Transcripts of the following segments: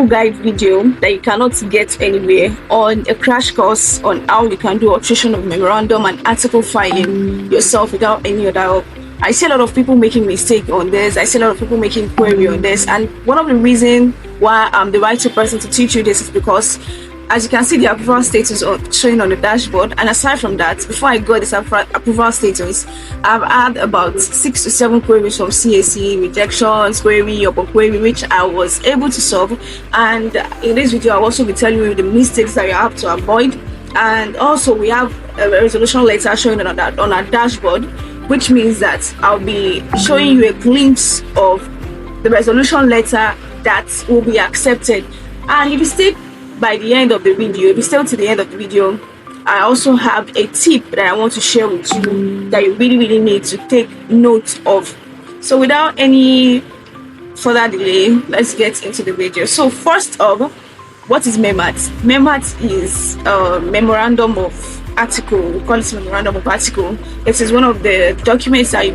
step-by-step guide video that you cannot get anywhere on a crash course on how you can do alteration of memorandum and article filing yourself without any other help. I see a lot of people making mistake on this. I see a lot of people making query on this, and one of the reasons why I'm the right person to teach you this is because, as you can see, the approval status showing on the dashboard. And aside from that, before I got this approval status, I've had about 6 to 7 queries from CAC, rejections, query, upon query, which I was able to solve. And in this video, I'll also be telling you the mistakes that you have to avoid. And also, we have a resolution letter showing on our dashboard, which means that I'll be showing you a glimpse of the resolution letter that will be accepted. And if you stay by the end of the video, if you stay to the end of the video, I also have a tip that I want to share with you that you really need to take note of. So without any further delay, let's get into the video. So first off, what is MEMART? MEMART is a memorandum of article. We call it memorandum of article. It is one of the documents that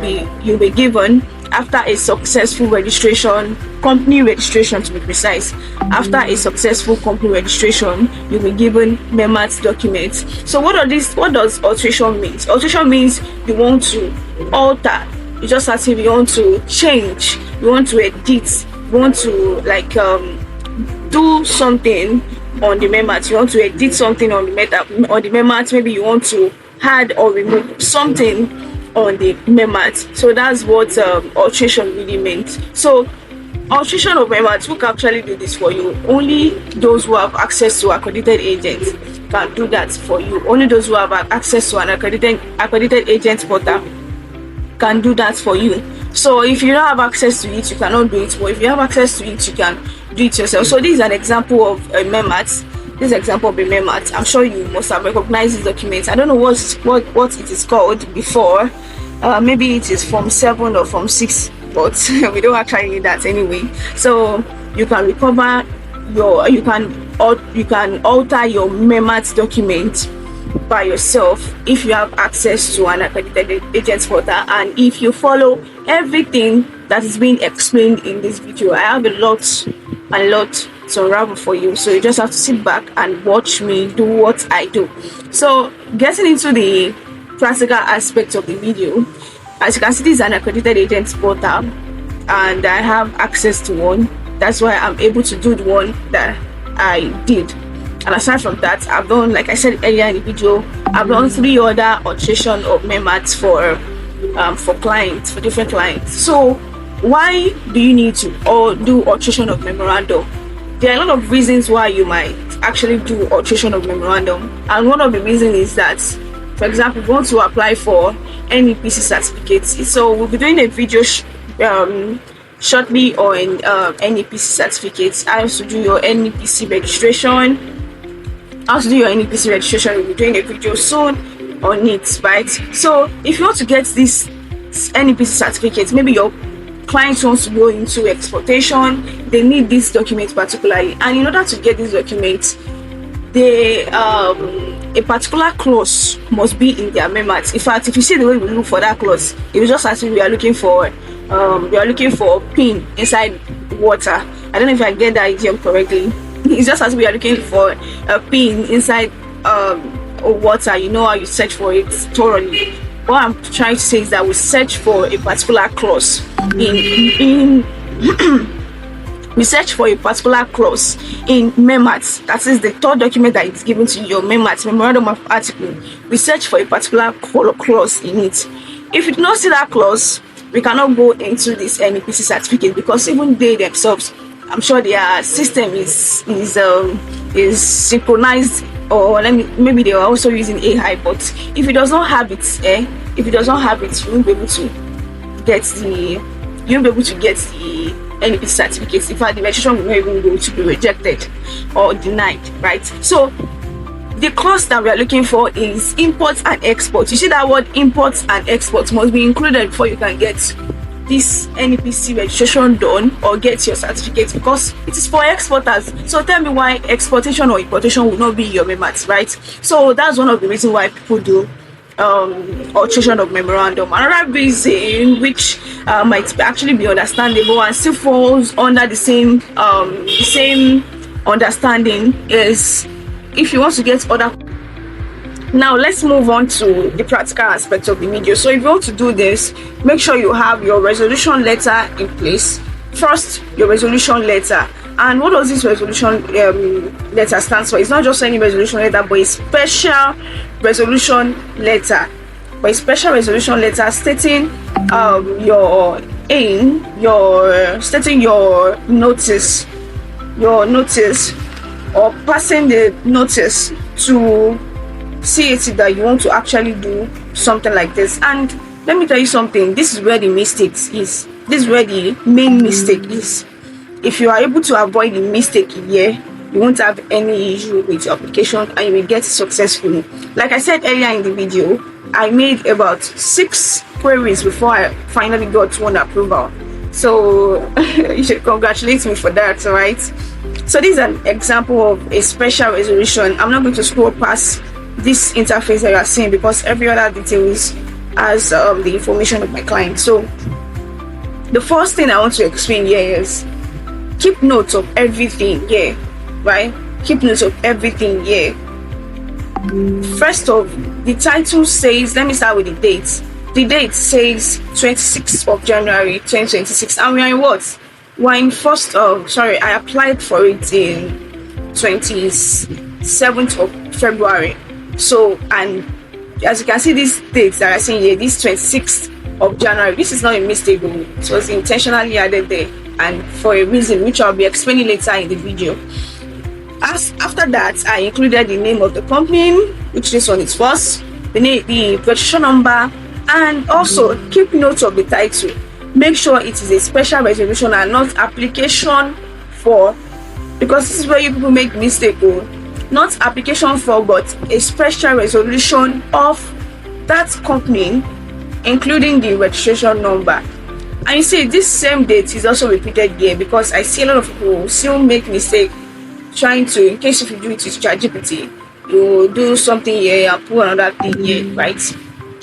you'll be given after a successful registration, company registration to be precise. After a successful company registration, you'll be given MEMART documents. So what does alteration mean? Alteration means you want to alter. You just as if you want to change, you want to edit, you want to do something on the MEMART. You want to edit something on the MEMART. Maybe you want to add or remove something on the MEMART. So that's what alteration really means. So alteration of MEMART, who can actually do this for you? Only those who have access to accredited agents can do that for you. Only those who have access to an accredited agent portal can do that for you. So if you don't have access to it, you cannot do it. But if you have access to it, you can do it yourself. So this is an example of a MEMART. This is an example of a MEMART. I'm sure you must have recognized this document. I don't know what it is called before. Maybe it is Form 7 or Form 6, but we don't actually need that anyway. So you can recover you can alter your MEMART document by yourself if you have access to an accredited agent portal, and if you follow everything that is being explained in this video. I have a lot to unravel for you, so you just have to sit back and watch me do what I do. So getting into the practical aspects of the video, as you can see, this is an accredited agent portal and I have access to one. That's why I'm able to do the one that I did. And aside from that, I've done, like I said earlier in the video, I've done 3 other alteration of MEMART for clients, for different clients. So why do you need to do alteration of memorandum? There are a lot of reasons why you might actually do alteration of memorandum, and one of the reasons is that, for example, if you want to apply for NEPC certificates. So we'll be doing a video shortly on NEPC certificates. How to do your NEPC registration. We'll be doing a video soon on it, right? So if you want to get this NEPC certificate, maybe your clients wants to go into exportation, they need this document particularly, and in order to get this document, a particular clause must be in their MEMART. In fact, if you see the way we look for that clause, it was just as if we are looking for pin inside water. I don't know if I get that idiom correctly. It's just as we are looking for a pin inside water. You know how you search for it thoroughly. What I'm trying to say is that we search for a particular clause in we search for a particular clause in MEMART. That is the third document that is given to your MEMART, memorandum of article. We search for a particular clause in it. If you do not see that clause, we cannot go into this NEPC certificate, because even they themselves, I'm sure their system is synchronized, or maybe they are also using AI. But if it does not have it, you won't be able to get the NEPC certificates. In fact, the registration will not even go to be rejected or denied, right? So the clause that we are looking for is imports and exports. You see that word imports and exports must be included before you can get this NEPC registration done or get your certificate, because it is for exporters. So tell me why exportation or importation will not be your MEMART, right? So that's one of the reasons why people do alteration of memorandum. Another reason, which might actually be understandable and still falls under the same understanding is if you want to get other. Now let's move on to the practical aspect of the video. So if you want to do this, make sure you have your resolution letter in place. First, your resolution letter. And what does this resolution letter stands for? It's not just any resolution letter, but a special resolution letter. But a special resolution letter stating your aim, stating your notice, or passing the notice to CAC that you want to actually do something like this. And let me tell you something, this is where the mistakes is. This is where the main mistake is. If you are able to avoid the mistake here, you won't have any issue with your application and you will get successful. Like I said earlier in the video, I made about 6 queries before I finally got one approval. So you should congratulate me for that, alright? So this is an example of a special resolution. I'm not going to scroll past this interface that you are seeing because every other details has the information of my client. So the first thing I want to explain here is keep notes of everything here, right? Keep notes of everything here. First off, the title says, let me start with the date. The date says 26th of January 2026, and we are in what? We're in I applied for it in 27th of February. So, and as you can see, these dates that I see here, this 26th of January, this is not a mistake. It was intentionally added there and for a reason which I'll be explaining later in the video. After that, I included the name of the company, which this one is first, the registration number, and also keep notes of the title. Make sure it is a special resolution and not application for, because this is where you people make mistake. Not application for, but a special resolution of that company, including the registration number. And you see, this same date is also repeated here because I see a lot of people still make mistake trying to, in case if you do it with ChatGPT, you do something here and put another thing here, right?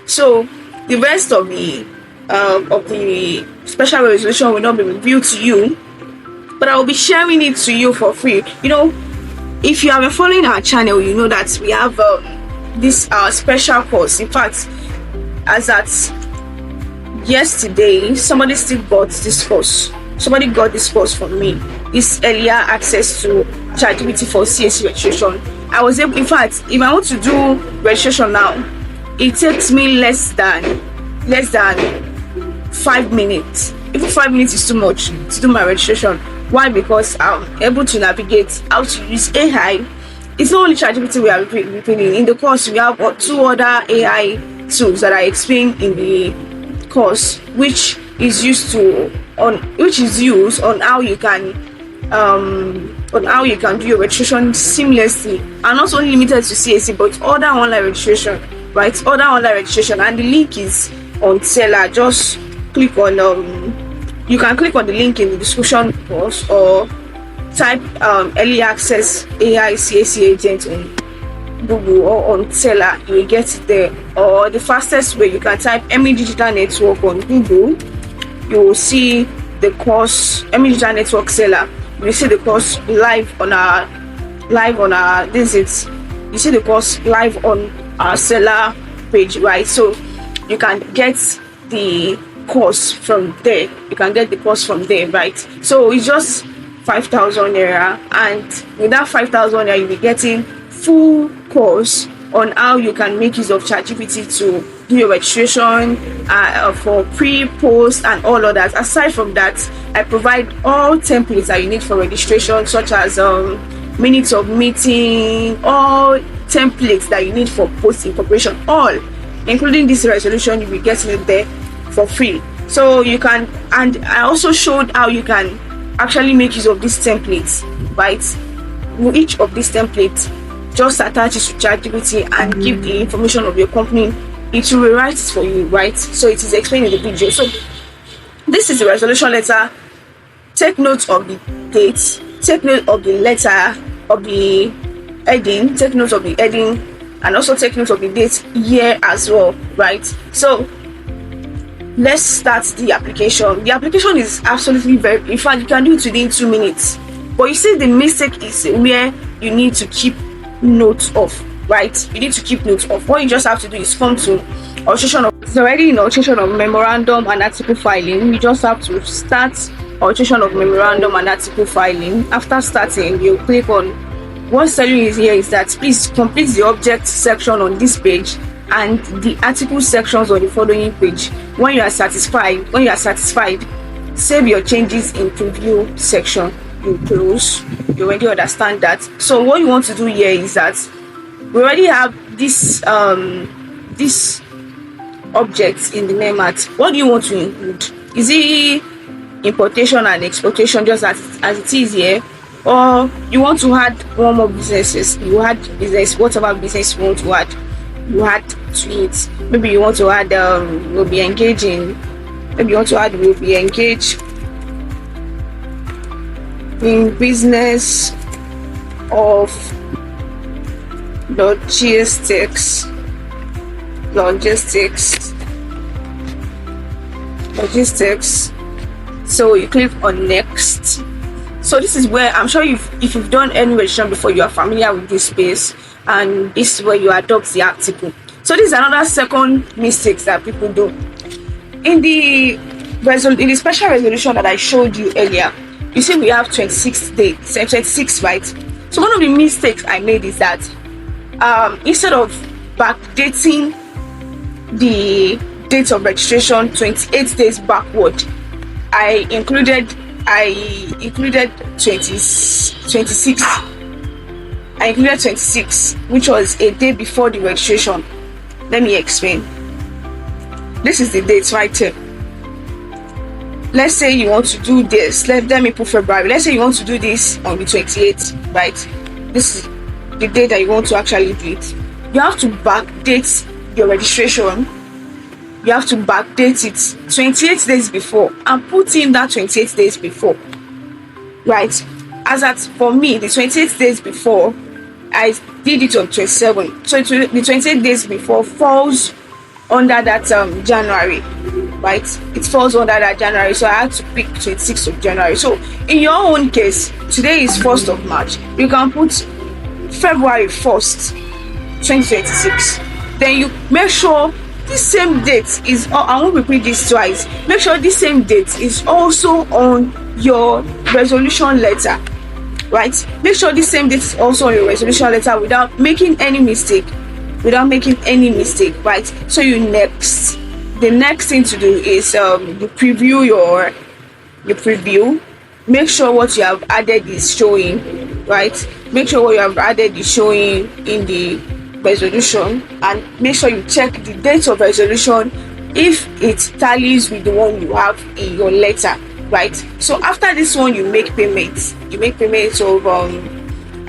So the rest of the special resolution will not be revealed to you, but I will be sharing it to you for free. You know, if you have been following our channel, you know that we have this special course. In fact, as at yesterday, somebody still got this course. Somebody got this course from me. This earlier access to ChatGPT for CAC registration. I was able, in fact, if I want to do registration now, it takes me less than 5 minutes. Even 5 minutes is too much to do my registration. Why? Because I'm able to navigate how to use AI. It's not only ChatGPT we are repeating. In the course, we have 2 other AI tools that I explained in the course, which is used on how you can do your registration seamlessly, and not only limited to CAC but other online registration, right? Other online registration, and the link is on Seller. Just click on you can click on the link in the description box or type early access AI CAC agent on Google or on Seller. You will get it there. Or the fastest way, you can type emydigital network on Google. You will see the course emydigital network Seller. You will see the course live on our you see the course live on our Seller page, right? So you can get the course from there. Right? So it's just 5,000 naira, and with that 5,000 naira, you'll be getting full course on how you can make use of ChatGPT to do your registration for pre, post, and all of that. Aside from that, I provide all templates that you need for registration, such as minutes of meeting, all templates that you need for post incorporation, all, including this resolution. You'll be getting it there for free. So you can, and I also showed how you can actually make use of these templates, right? With each of these templates, just attach it to ChatGPT and give the information of your company. It will rewrite it for you, right? So it is explained in the video. So this is the resolution letter. Take note of the dates, take note of the letter, of the heading, take note of the heading, and also take note of the date here as well, right? So let's start the application. The application is absolutely in fact, you can do it within 2 minutes. But you see, the mistake is where you need to keep notes of, right? You need to keep notes of. What you just have to do is come to alteration of, it's already in alteration of memorandum and article filing. You just have to start alteration of memorandum and article filing. After starting, you click on, what's telling you here is that please complete the object section on this page and the article sections on the following page. When you are satisfied, save your changes in preview section. You close. You already understand that. So what you want to do here is that we already have this this objects in the MEMART. What do you want to include? Is it importation and exportation just as it is here, or you want to add one more businesses? You add business, whatever business you want to add, you add to it. Maybe you want to add will be engaging. Maybe you want to add will be engaged in business of logistics. So you click on next. So this is where I'm sure if you've done any registration before, you are familiar with this space, and this is where you adopt the article. So this is another second mistake that people do in the special resolution that I showed you earlier. You see we have 26 days, 26, right? So one of the mistakes I made is that instead of backdating the date of registration 28 days backward, I included 26. I included 26, which was a day before the registration. Let me explain. This is the date right here. Let's say you want to do this. Let me put February. Let's say you want to do this on the 28th, right? This is the date that you want to actually do it. You have to backdate your registration. You have to backdate it 28 days before and put in that 28 days before, right? As at for me, the 28 days before, I did it on 27. So the 28 days before falls under that January, right? It falls under that January, so I had to pick 26th of January. So in your own case, today is 1st of March. You can put February 1st, 2026. Then you make sure this same date is, I won't repeat this twice, make sure this same date is also on your resolution letter, right? Make sure this same date is also on your resolution letter without making any mistake, right? So the next thing to do is you preview. Make sure what you have added is showing, right? Make sure what you have added is showing in the resolution, and make sure you check the date of resolution if it tallies with the one you have in your letter, right? So after this one, you make payments of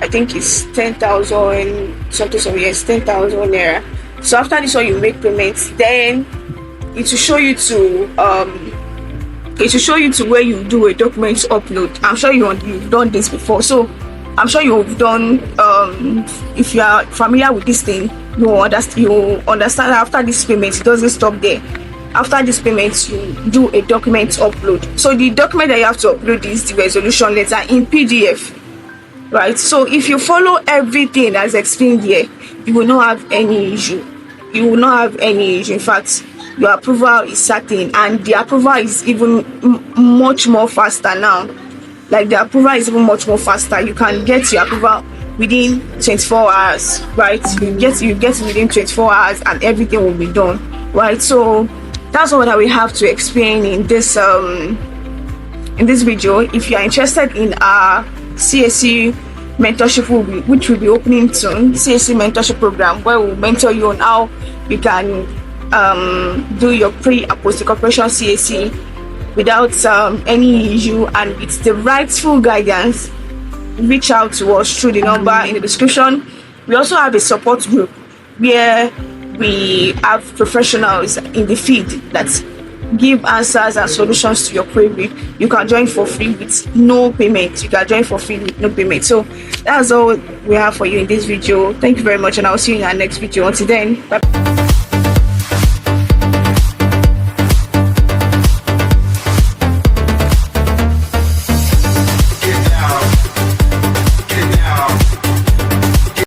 I think it's 10,000 something, so yes, 10,000 naira. So after this one, you make payments, then it will show you to where you do a document upload. I'm sure you've done this before, so I'm sure you've done, if you are familiar with this thing, you understand after this payment, it doesn't stop there. After this payment, you do a document upload. So the document that you have to upload is the resolution letter in PDF, right? So if you follow everything that's explained here, you will not have any issue. In fact, your approval is certain, and the approval is even much more faster now. Like the approval is even much more faster. You can get your approval within 24 hours, right? You get within 24 hours and everything will be done, right? So that's all that we have to explain in this video. If you are interested in our CAC mentorship, which will be opening soon, CAC mentorship program, where we'll mentor you on how you can do your pre and post incorporation CAC without any issue and with the rightful guidance. Reach out to us through the number in the description. We also have a support group where we have professionals in the field that give answers and solutions to your query. You can join for free with no payment. So that's all we have for you in this video. Thank you very much, and I'll see you in our next video. Until then, bye.